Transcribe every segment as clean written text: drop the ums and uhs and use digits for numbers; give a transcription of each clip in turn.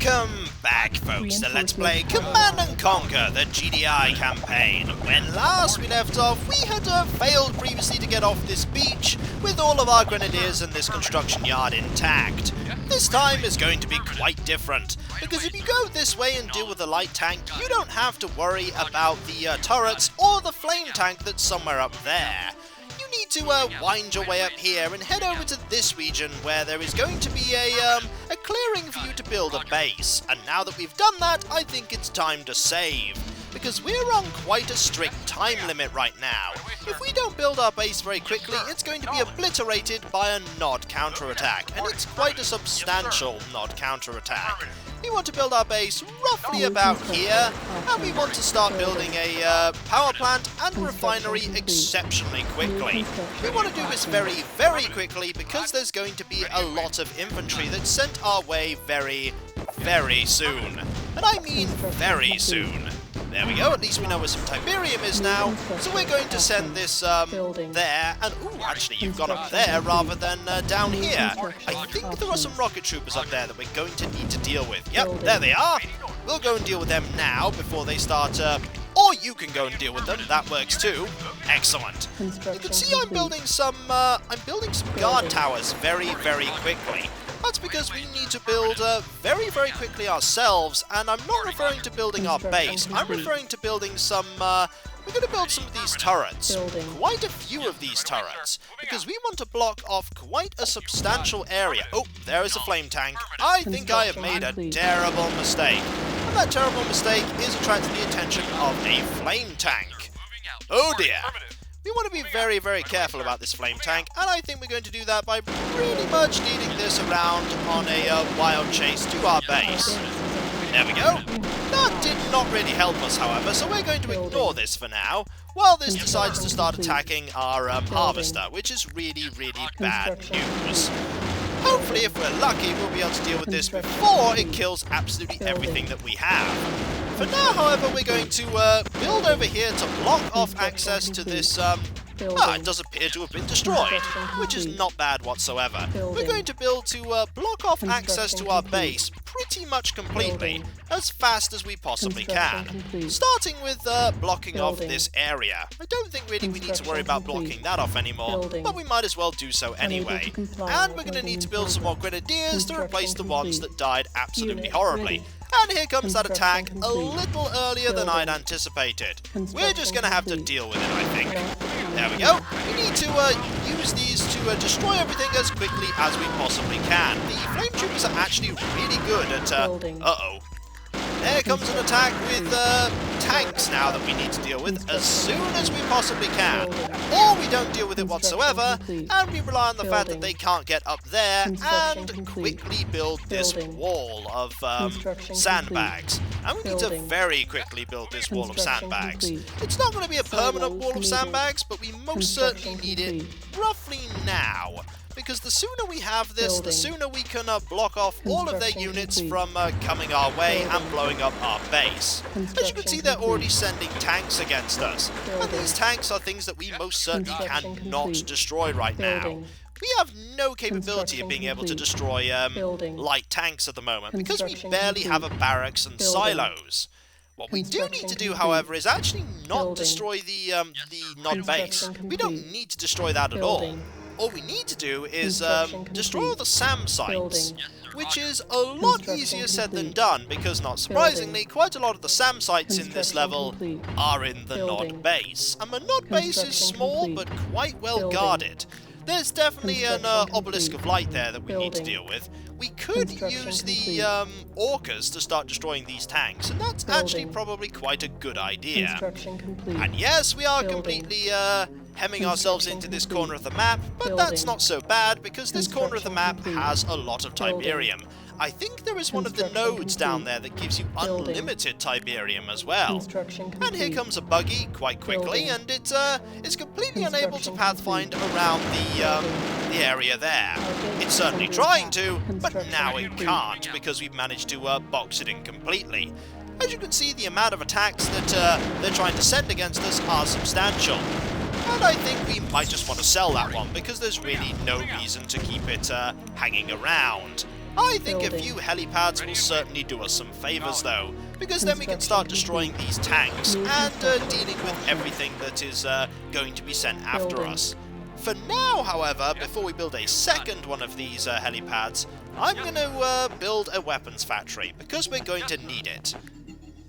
Welcome back, folks, to Let's Play Command and Conquer, the GDI campaign. When last we left off, we had failed previously to get off this beach with all of our grenadiers and this construction yard intact. This time is going to be quite different, because if you go this way and deal with the light tank, you don't have to worry about the turrets or the flame tank that's somewhere up there. You need to wind your way up here and head over to this region where there is going to be a clearing for you to build a base. And now that we've done that, I think it's time to save, because we're on quite a strict time limit right now. If we don't build our base very quickly, it's going to be obliterated by a nod counterattack, and it's quite a substantial nod counterattack. We want to build our base roughly about here, and we want to start building a power plant and refinery exceptionally quickly. We want to do this very, very quickly because there's going to be a lot of infantry that's sent our way very, very soon. And I mean very soon. There we go, at least we know where some Tiberium is now, so we're going to send this there, and ooh, actually you've gone up there rather than down here. I think there are some rocket troopers up there that we're going to need to deal with. Yep, there they are. We'll go and deal with them now before they start, or you can go and deal with them, that works too. Excellent. You can see I'm building some guard towers very, very quickly. That's because we need to build very, very quickly ourselves, and I'm not referring to building our base, I'm referring to building some, we're going to build some of these turrets, quite a few of these turrets, because we want to block off quite a substantial area. Oh, there is a flame tank. I think I have made a terrible mistake, and that terrible mistake is attracting the attention of a flame tank. Oh dear. We want to be very, very careful about this flame tank, and I think we're going to do that by pretty much leading this around on a wild chase to our base. There we go. That did not really help us, however, so we're going to ignore this for now, while this decides to start attacking our harvester, which is really, really bad news. Hopefully, if we're lucky, we'll be able to deal with this before it kills absolutely everything that we have. For now, however, we're going to build over here to block off access to this, it does appear to have been destroyed, which is not bad whatsoever. We're going to build to block off access to our base pretty much completely, as fast as we possibly can, starting with blocking off this area. I don't think really we need to worry about blocking that off anymore, but we might as well do so anyway. And we're going to need to build some more grenadiers to replace the ones that died absolutely horribly. And here comes that attack, a little earlier than I'd anticipated. We're just going to have to deal with it, I think. There we go. We need to use these to destroy everything as quickly as we possibly can. The flame troopers are actually really good at... uh-oh. There comes an attack with tanks now that we need to deal with as soon as we possibly can. Or we don't deal with it whatsoever, and we rely on the fact that they can't get up there and quickly build this wall of sandbags. And we need to very quickly build this wall of sandbags. It's not going to be a permanent wall of sandbags, but we most certainly need it roughly now. Because the sooner we have this, the sooner we can block off all of their units from coming our way and blowing up our base. As you can see, they're already sending tanks against us. And these tanks are things that we most certainly cannot destroy right now. We have no capability of being able to destroy light tanks at the moment, because we barely have a barracks and silos. What we do need to do, however, is actually not destroy the nod base. We don't need to destroy that at all. All we need to do is destroy all the SAM sites, which is a lot easier said than done, because not surprisingly, quite a lot of the SAM sites in this level are in the nod base. And the nod base is small, but quite well guarded. There's definitely an obelisk of light there that we need to deal with. We could use the orcas to start destroying these tanks, and that's actually probably quite a good idea. And yes, we are completely hemming ourselves into this corner of the map, but that's not so bad, because this corner of the map has a lot of Tiberium. I think there is one of the nodes down there that gives you unlimited Tiberium as well. And here comes a buggy quite quickly, and it's completely unable to pathfind around the area there. It's certainly trying to, but now it can't, because we've managed to box it in completely. As you can see, the amount of attacks that they're trying to send against us are substantial. And I think we might just want to sell that one, because there's really no reason to keep it hanging around. I think a few helipads will certainly do us some favours though, because then we can start destroying these tanks and dealing with everything that is going to be sent after us. For now, however, before we build a second one of these helipads, I'm going to build a weapons factory, because we're going to need it.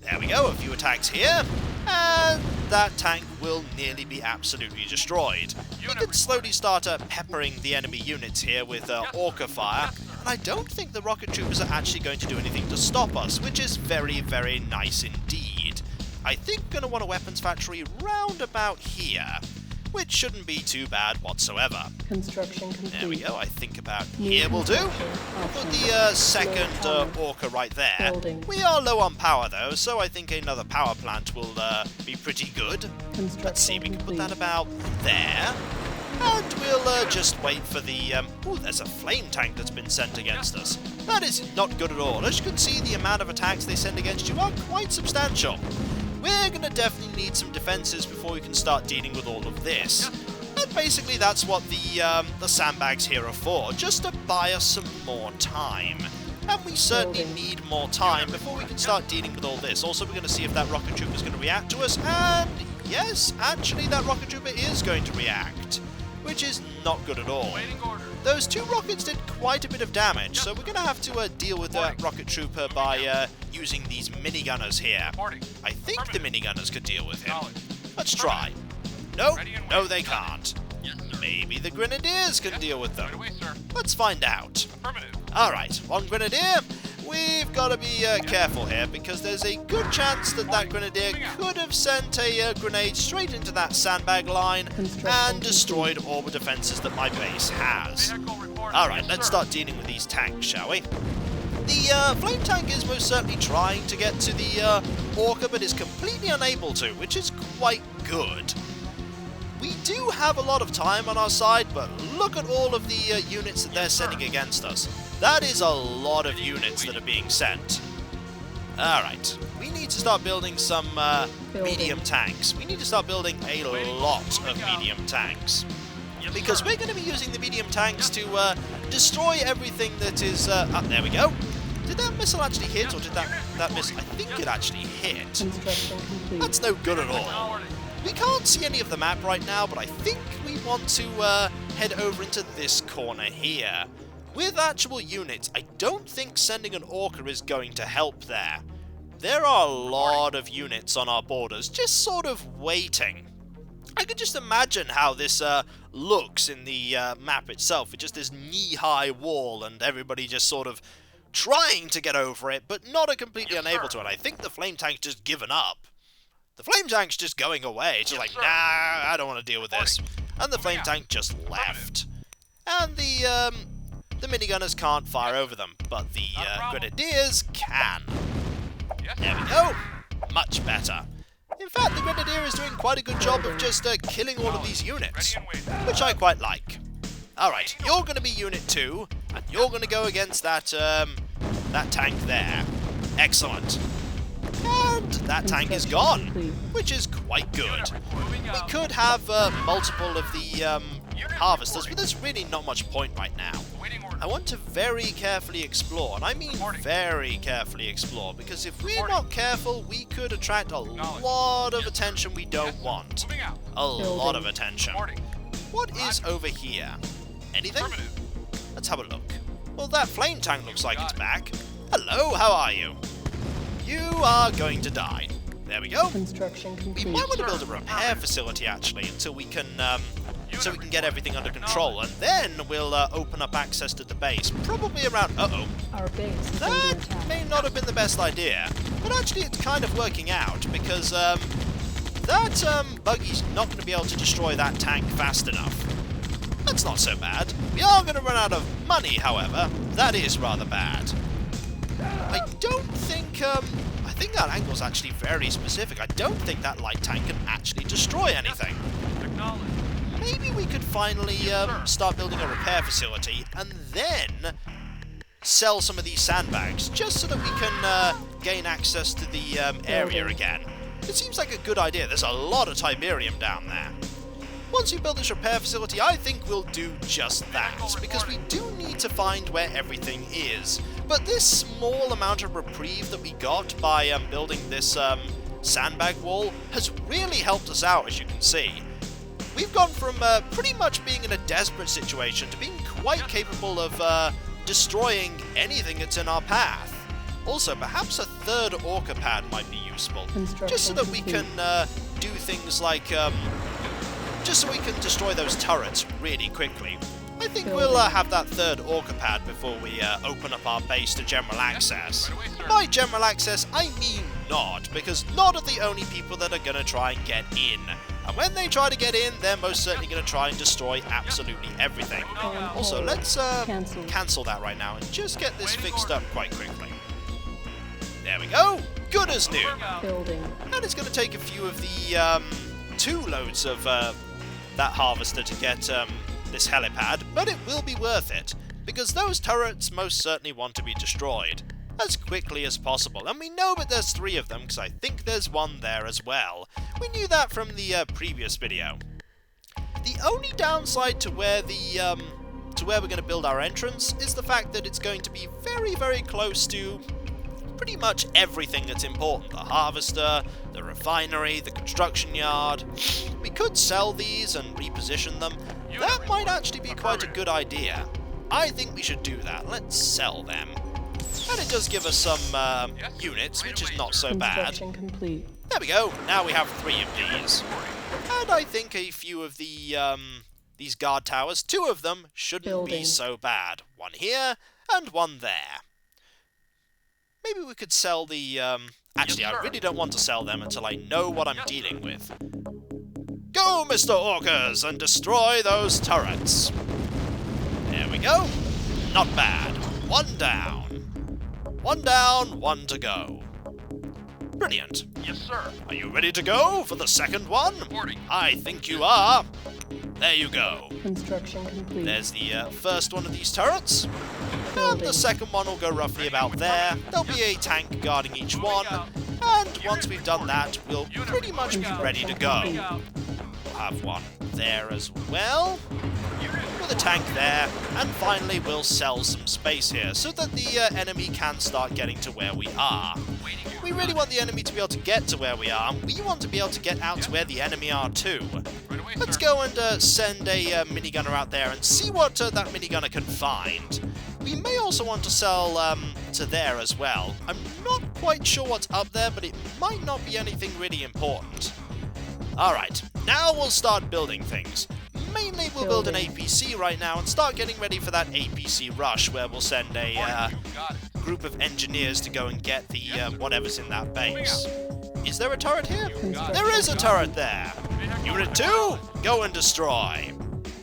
There we go, a few attacks here, and that tank will nearly be absolutely destroyed. We can slowly start peppering the enemy units here with Orca fire, and I don't think the rocket troopers are actually going to do anything to stop us, which is very, very nice indeed. I think I'm going to want a weapons factory round about here, which shouldn't be too bad whatsoever. Construction complete. There we go, I think about here will do. Put the second Orca right there. We are low on power though, so I think another power plant will be pretty good. Let's see, we can put that about there. And we'll just wait for the... ooh, there's a flame tank that's been sent against us. That is not good at all. As you can see, the amount of attacks they send against you are quite substantial. We're going to definitely need some defences before we can start dealing with all of this. And basically that's what the sandbags here are for, just to buy us some more time. And we certainly need more time before we can start dealing with all this. Also, we're going to see if that rocket trooper is going to react to us, and yes, actually that rocket trooper is going to react, which is not good at all. Those two rockets did quite a bit of damage, so we're going to have to deal with that rocket trooper by using these minigunners here. I think the minigunners could deal with him. Let's try. No, no they can't. Maybe the grenadiers can deal with them. Let's find out. Alright, one grenadier. We've got to be careful here, because there's a good chance that that grenadier could have sent a grenade straight into that sandbag line and destroyed all the defences that my base has. Alright, let's start dealing with these tanks, shall we? The flame tank is most certainly trying to get to the Orca, but is completely unable to, which is quite good. We do have a lot of time on our side, but look at all of the units that they're sending against us. That is a lot of units that are being sent. Alright, we need to start building some medium tanks. We need to start building a lot of medium tanks. Because we're going to be using the medium tanks to destroy everything that is... there we go. Did that missile actually hit, or did that miss? I think it actually hit. That's no good at all. We can't see any of the map right now, but I think we want to head over into this corner here. With actual units, I don't think sending an Orca is going to help there. There are a lot of units on our borders just sort of waiting. I could just imagine how this looks in the map itself, with just this knee-high wall and everybody just sort of trying to get over it, but not completely unable to, and I think the flame tank's just given up. The flame tank's just going away. It's just like, nah, I don't want to deal with this. And the flame tank just left. And the minigunners can't fire over them, but the grenadiers can. There we go. Much better. In fact, the grenadier is doing quite a good job of just killing all of these units, which I quite like. Alright, you're going to be Unit 2, and you're going to go against that tank there. Excellent. And that tank is gone, which is quite good. We could have multiple of the harvesters, but there's really not much point right now. I want to very carefully explore, and I mean very carefully explore, because if we're not careful, we could attract a lot of attention we don't want. A lot of attention. What is over here? Anything? Let's have a look. Well, that flame tank looks like it's back. Hello, how are you? You are going to die. There we go. Construction complete. We might want to build a repair facility, actually, until we can get everything under control, and then we'll open up access to the base. Probably around... Uh-oh. Our base is That under attack. may not have been the best idea, but actually it's kind of working out, because that buggy's not going to be able to destroy that tank fast enough. That's not so bad. We are going to run out of money, however. That is rather bad. I don't think... I think that angle's actually very specific. I don't think that light tank can actually destroy anything. Maybe we could finally start building a repair facility and then sell some of these sandbags, just so that we can gain access to the area again. It seems like a good idea. There's a lot of Tiberium down there. Once we build this repair facility, I think we'll do just that, because we do need to find where everything is. But this small amount of reprieve that we got by building this sandbag wall has really helped us out, as you can see. We've gone from pretty much being in a desperate situation to being quite capable of destroying anything that's in our path. Also, perhaps a third orca pad might be useful, just so that we can do things like, just so we can destroy those turrets really quickly. I think we'll have that third orca pad before we open up our base to general access. By general access, I mean Nod, because Nod are the only people that are going to try and get in. And when they try to get in, they're most certainly going to try and destroy absolutely everything. Also, let's cancel that right now and just get this fixed up quite quickly. There we go! Good as new! And it's going to take a few of the 2 loads of that harvester to get this helipad, but it will be worth it, because those turrets most certainly want to be destroyed as quickly as possible. And we know that there's 3 of them, because I think there's 1 there as well. We knew that from the previous video. The only downside to where we're going to build our entrance is the fact that it's going to be very, very close to pretty much everything that's important. The harvester, the refinery, the construction yard. We could sell these and reposition them. That might actually be quite a good idea. I think we should do that. Let's sell them. And it does give us some units, which is not so bad. There we go. Now we have 3 of these. And I think a few of the these guard towers, 2 of them, shouldn't be so bad. 1 here and 1 there. Maybe we could sell the, actually, I really don't want to sell them until I know what I'm dealing with. Go, Mr. Orcas, and destroy those turrets! There we go. Not bad. 1 down. 1 down, 1 to go. Brilliant. Yes, sir. Are you ready to go for the 2nd one? Reporting. I think you are. There you go. Construction complete. There's the first one of these turrets. And the 2nd one will go roughly about there. There'll be a tank guarding each one. And once we've done that, we'll pretty much be ready to go. We'll have 1 there as well, with a tank there. And finally, we'll sell some space here so that the enemy can start getting to where we are. We really want the enemy to be able to get to where we are, and we want to be able to get out to where the enemy are too. Let's go and send a minigunner out there and see what that minigunner can find. We may also want to sell to there as well. I'm not quite sure what's up there, but it might not be anything really important. Alright, now we'll start building things. Mainly we'll build an APC right now and start getting ready for that APC rush, where we'll send a group of engineers to go and get the whatever's in that base. Is there a turret here? There is a turret there! Unit 2, go and destroy!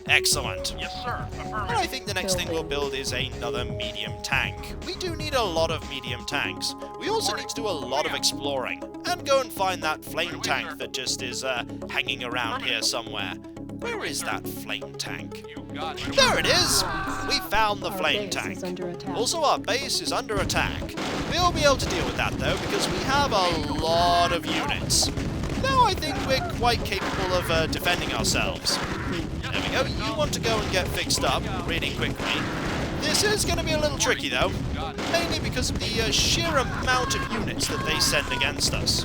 Excellent. Yes, sir. And I think the next thing we'll build is another medium tank. We do need a lot of medium tanks. We also need to do a lot of exploring, and go and find that flame tank that just is hanging around here somewhere. Where is that flame tank? There it is! We found the flame tank. Also, our base is under attack. We'll be able to deal with that though, because we have a lot of units. Now I think we're quite capable of defending ourselves. There we go. You want to go and get fixed up really quickly. This is going to be a little tricky though, mainly because of the sheer amount of units that they send against us.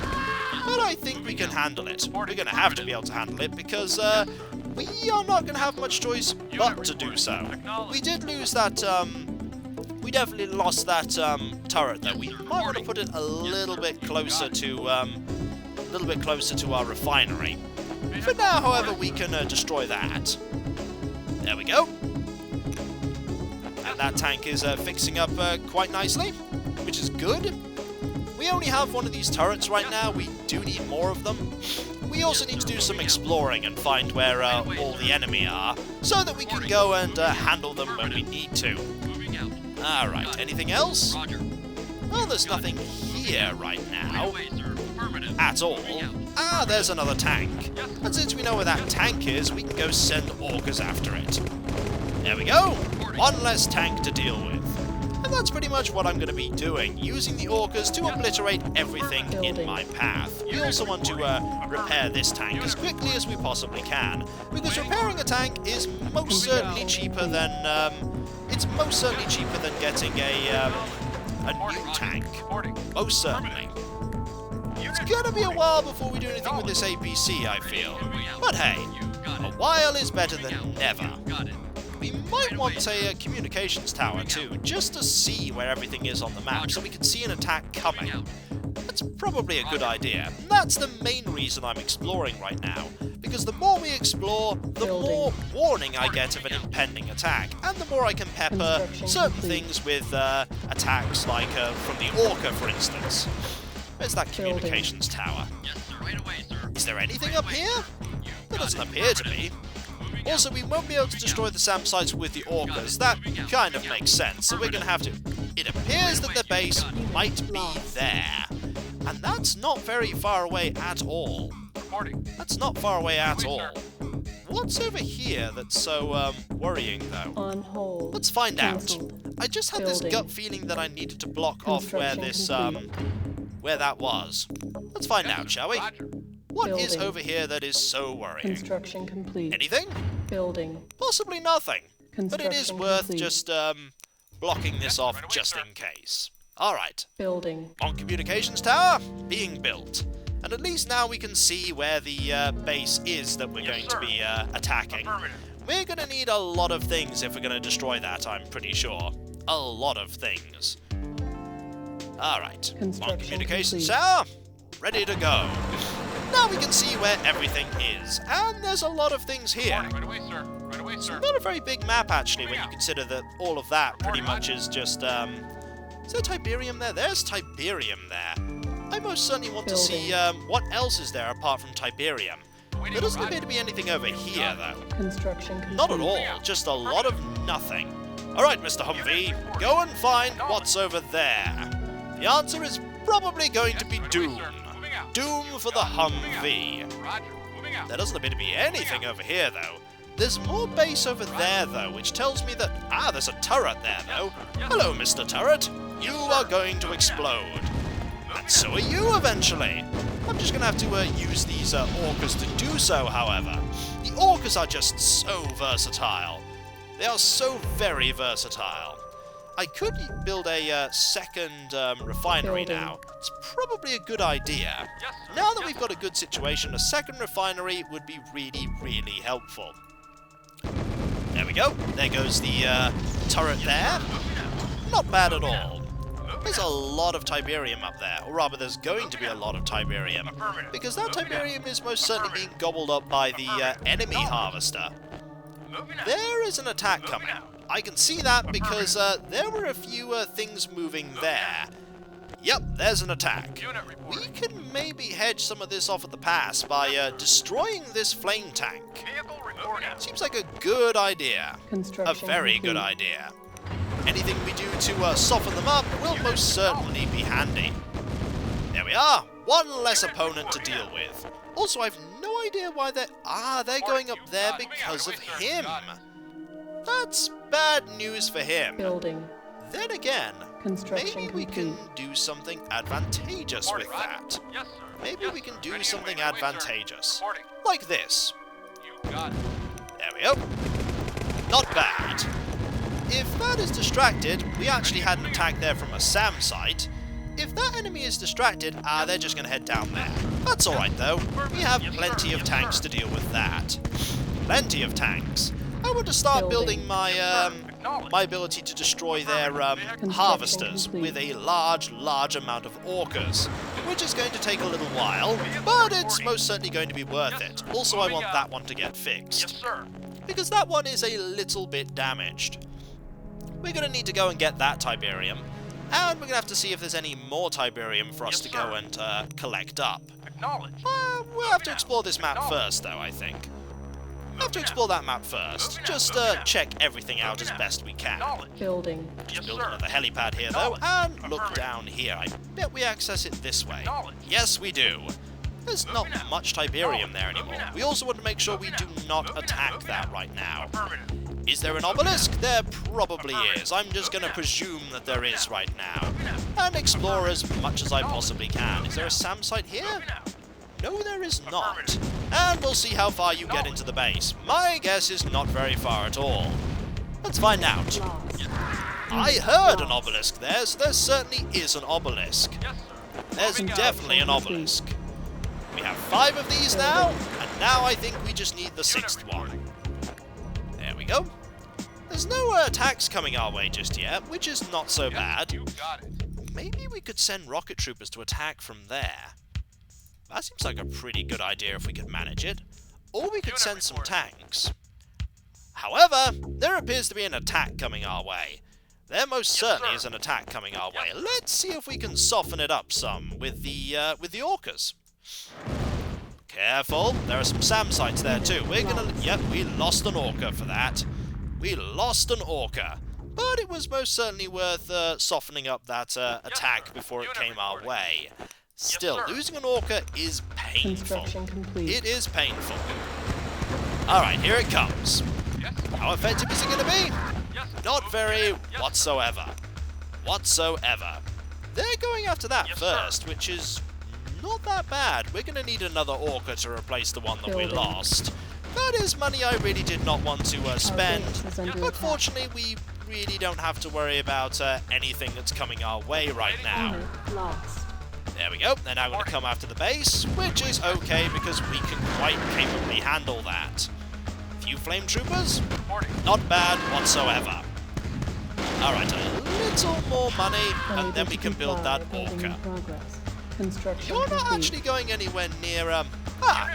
But I think we can handle it. We're going to have to be able to handle it, because we are not going to have much choice but to do so. We did lose that, we definitely lost that turret though. We might want to put it a little bit closer to our refinery. For now, however, we can destroy that. There we go. And that tank is fixing up quite nicely, which is good. We only have 1 of these turrets right now. We do need more of them. We also need to do some exploring and find where all the enemy are, so that we can go and handle them when we need to. Alright, anything else? Well, there's nothing here right now. At all. Ah, there's another tank. And since we know where that tank is, we can go send orcas after it. There we go. 1 less tank to deal with. And And that's pretty much what I'm going to be doing, using the orcas to obliterate everything in my path. We also want to repair this tank as quickly as we possibly can, because repairing a tank is most certainly cheaper than getting a new tank. Most certainly. It's gonna be a while before we do anything with this APC, I feel. But hey, a while is better than never. We might want a communications tower too, just to see where everything is on the map, so we can see an attack coming. That's probably a good idea. That's the main reason I'm exploring right now, because the more we explore, the more warning I get of an impending attack, and the more I can pepper certain things with attacks like from the Orca, for instance. Where's that communications tower? Is there anything up here? There doesn't appear to be. Also, we won't be able to destroy the SAM sites with the Orcas. That kind of makes sense, so we're going to have to... It appears that the base might be there. And that's not very far away at all. That's not far away at all. What's over here that's so worrying, though? On hold. Let's find out. Cancelled. I just had this gut feeling that I needed to block off where this, where that was. Let's find out, shall we? What is over here that is so worrying? Construction complete. Anything? Building. Possibly nothing. But it is Construction worth complete. just, blocking this off just in case. Alright. Building. On communications tower, being built. And at least now we can see where the base is that we're going to be attacking. We're going to need a lot of things if we're going to destroy that, I'm pretty sure. A lot of things. Alright. On communications tower, ready to go. Now we can see where everything is, and there's a lot of things here. Right away, sir. Right away, sir. Not a very big map, actually, when you consider that all of that pretty much is just, Is there Tiberium there? There's Tiberium there. I most certainly want to see, what else is there apart from Tiberium. There doesn't appear to be anything over here, though. Construction complete. Not at all, just a lot of nothing. Alright, Mr. Humvee, go and find what's over there. The answer is probably going to be Doom. Doom for the Humvee. There doesn't appear to be anything over here, though. There's more base over there, though, which tells me that... Ah, there's a turret there, though. Hello, Mr. Turret. You are going to explode. And so are you, eventually. I'm just going to have to use these orcas to do so, however. The orcas are just so versatile. They are so very versatile. I could build a second refinery now. It's probably a good idea. Now that we've got a good situation, a second refinery would be really, really helpful. There we go. There goes the turret there. Not bad at all. There's a lot of Tiberium up there, or rather there's going to be a lot of Tiberium, because that Tiberium is most certainly being gobbled up by the enemy harvester. There is an attack coming. I can see that because there were a few things moving there. Yep, there's an attack. We can maybe hedge some of this off at the pass by destroying this flame tank. Seems like a good idea. A very good idea. Anything we do to soften them up will most certainly be handy. There we are. One less opponent to deal with. Also, I've no idea why they're... Ah, they're going up there because of him. That's bad news for him. Building. Then again, Construction maybe we can complete. do something advantageous with that. Maybe we can do something advantageous. Like this. Got it. There we go. Not bad. If that is distracted, we actually had an attack there from a SAM site. If that enemy is distracted, they're just going to head down there. That's alright though. We have plenty of tanks to deal with that. Plenty of tanks. I want to start building my my ability to destroy their harvesters with a large amount of orcas, which is going to take a little while, but it's most certainly going to be worth it. Also, I want that one to get fixed, because that one is a little bit damaged. We're going to need to go and get that Tiberium, and we're going to have to see if there's any more Tiberium for us to go and collect up. We'll have to explore this map first, though, I think. We'll have to explore that map first. Just check everything out as best we can. Building. Just build another helipad here, though, and look down here. I bet we access it this way. Yes, we do. There's not much Tiberium there anymore. We also want to make sure we do not attack that right now. Is there an obelisk? There probably is. I'm just going to presume that there is right now. And explore as much as I possibly can. Is there a SAM site here? No, there is not. And we'll see how far you get into the base. My guess is not very far at all. Let's find out. Lost. I heard an obelisk there, so there certainly is an obelisk. Yes, sir. There's definitely an obelisk. We have 5 of these now, and now I think we just need the 6th one. There we go. There's no attacks coming our way just yet, which is not so bad. You got it. Maybe we could send rocket troopers to attack from there. That seems like a pretty good idea if we could manage it. Or we could send some tanks. However, there appears to be an attack coming our way. There most certainly is an attack coming our way. Let's see if we can soften it up some with the orcas. Careful, there are some SAM sites there too. We're gonna... Yep, we lost an orca for that. We lost an orca. But it was most certainly worth softening up that attack before it came our way. Still, losing an orca is painful. Construction complete. It is painful. Alright, here it comes. Yes. How effective is it going to be? Yes. Not very whatsoever. Whatsoever. They're going after that Yes, first, which is not that bad. We're going to need another orca to replace the one that we Building. lost. That is money I really did not want to spend, base is under but attack. fortunately we really don't have to worry about anything that's coming our way right now. Unit lost. There we go, they're now going to come after the base, which is okay because we can quite capably handle that. Few flame troopers, Reporting. not bad whatsoever. Alright, a little more money, and Unable then we to can build comply. that Building in orca. progress. Construction You're not complete. actually going anywhere near,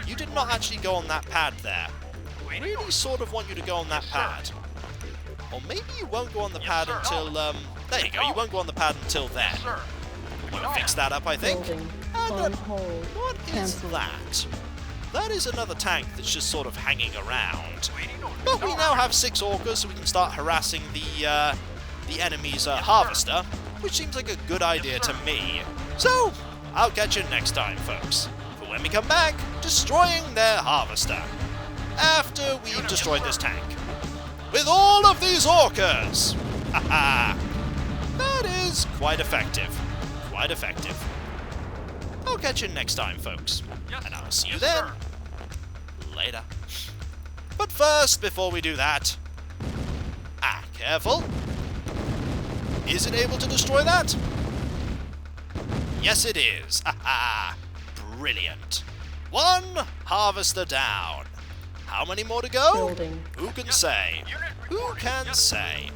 you did not actually go on that pad there. I really sort of want you to go on that pad. Or maybe you won't go on the pad until, there you go, you won't go on the pad until then. Yes, sir. I'm gonna fix that up, I think. Building. And On hold. what is Cancel. that? That is another tank that's just sort of hanging around. Waiting orders. But we now have 6 orcas, so we can start harassing the enemy's harvester, which seems like a good idea to me. So, I'll catch you next time, folks, for when we come back, destroying their harvester. After we've destroyed this tank. With all of these orcas! Haha! That is quite effective. Quite effective. I'll catch you next time, folks. Yes, And I'll see you yes, then. sir. Later. But first, before we do that... careful. Is it able to destroy that? Yes, it is. Haha. Brilliant. 1 harvester down. How many more to go? Building. Who can say? Who can say?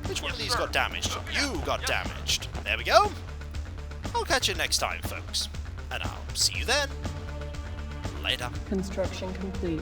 Which one of these got damaged? You got damaged. There we go. I'll catch you next time, folks. And I'll see you then. Later. Construction complete.